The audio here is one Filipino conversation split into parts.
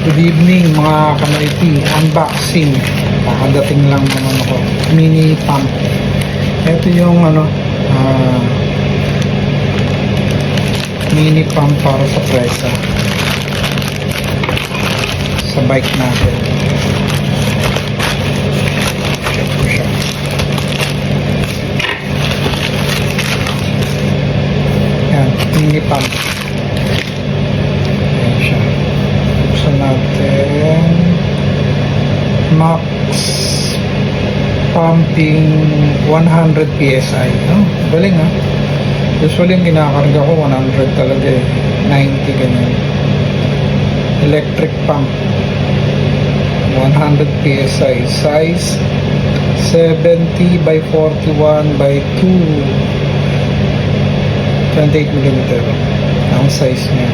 Good evening mga kamaliti. Unboxing. Kakadating lang naman ako. Mini pump. Ito yung mini pump para sa presa. Sa bike natin. Check ko siya. Yan. Mini pump. Yan siya. Buksan natin. Max pumping 100 PSI. Galing ha. Usually yung kinakarga ko 100 talaga eh. 90 ganyan. Electric pump 100 PSI. Size 70 by 41 by 2 28mm ang size niya.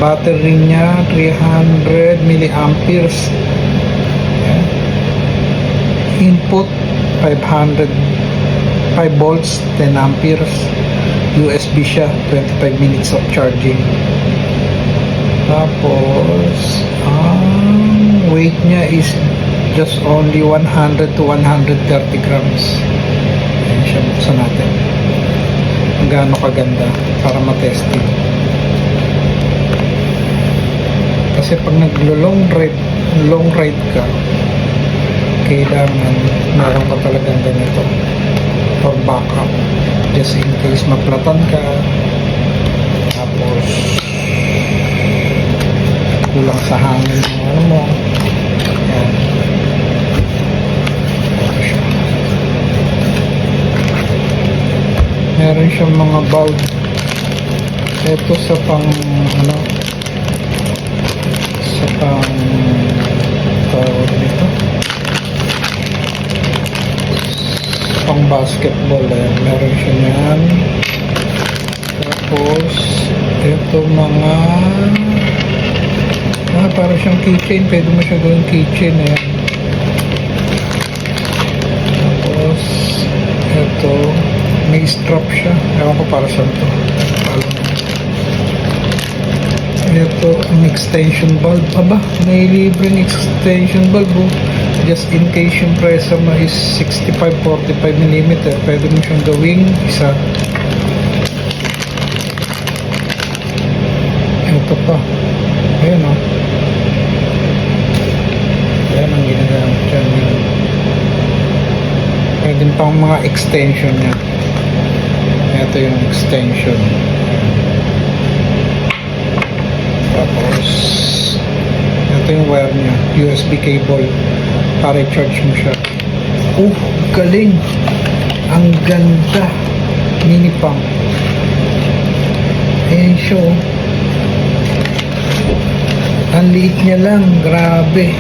Battery niya 300 milliamperes. Input 5 volts 10 amperes. USB siya, 25 minutes of charging. Tapos ang weight niya is just only 100 to 130 grams. Ayan siya, buksan natin gaano kaganda para matesting. Kasi pag long ride ka, kailangan meron ka talagang ganito for backup, just in case maplatan ka, tapos kulang sa hangin mo. Yan. Ito siya. Meron siyang mga valve. Ito sa pang tawag nito, pang basketball. Meron siya yan. Tapos ito mga para siyang keychain. Pwede mo siya gawing keychain. Tapos ito may strap siya. Ewan ko para saan to. Ito ang extension bulb. Aba, may libreng extension bulb. Just in case yung presa mo is 65-45mm, pwede mo siyang gawing isa. Ito pa. Ayan o. Ayan ang ginagamit dyan. Pwede pang mga extension niya. Ito yung extension. Tapos ito yung wire niya, USB cable para i-charge mo siya. Galing! Ang ganda! Mini pump. Ayan siya. Ang liit niya lang, grabe.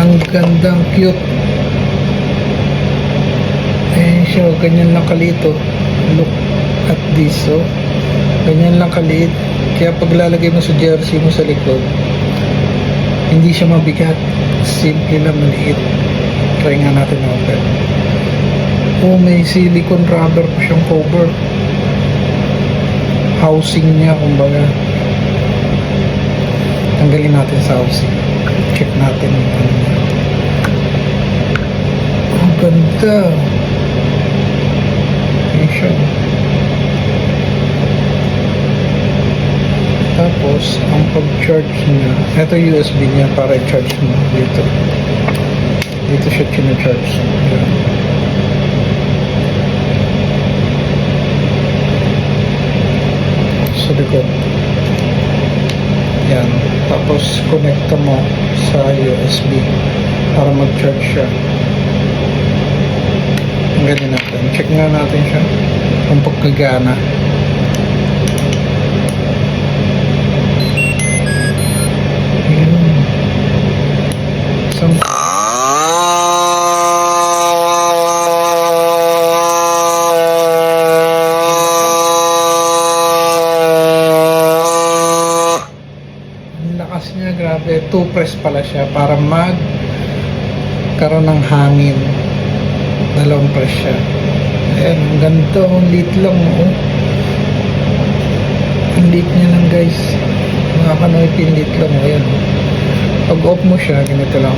Ang gandang cute. Ayan siya, ganyan lang kaliit. Look at this. Ganyan lang kaliit. Kaya pag lalagay mo sa jersey mo sa likod, hindi siya mabigat. Simple lang, maliit. Try nga natin open. May silicone rubber pa siyang cover. Housing niya, kumbaga. Tanggalin natin sa housing. Check natin. Ang ganda. Ayan siya. Tapos, ang pag-charge niya, ito USB niya para i-charge mo dito. Dito siya chine-charge. Sa likod. Yan. Tapos, connecta mo sa USB para mag-charge siya. Tanggalin natin. Check nga natin siya kung pagkagana. Lakas niya, grabe. 2 press pala siya para magkaroon ng hangin. 2 press siya. Ayan, ang ganito. Ang liit lang. Ang liit niya lang, guys. Nakakanoy, pinlit lang. Ayan. Pag off mo siya, ganito lang.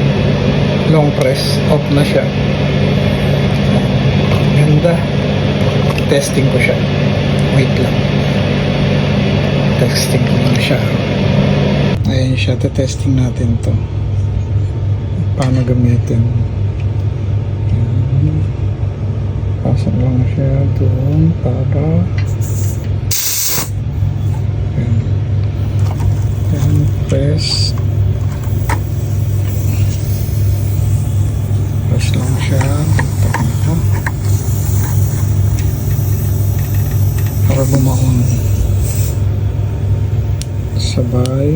Long press, off na siya. Ganda. Testing ko siya. Wait lang. Testing ko lang siya. Ayan siya, testing natin to. Paano gamitin. Pasok lang siya doon para then press lang siya para bumaon sabay.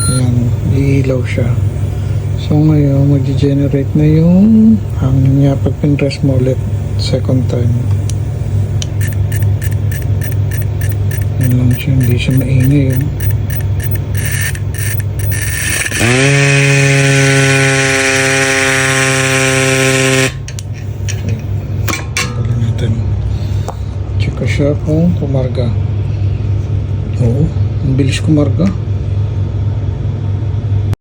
Ayan, iilaw siya. So ngayon, mag-generate na yung hangin niya pag pinress mo ulit second time. Yan lang siya, hindi siya maingay. Balik natin. Check ko siya kung kumarga. Oo, ang bilis kumarga.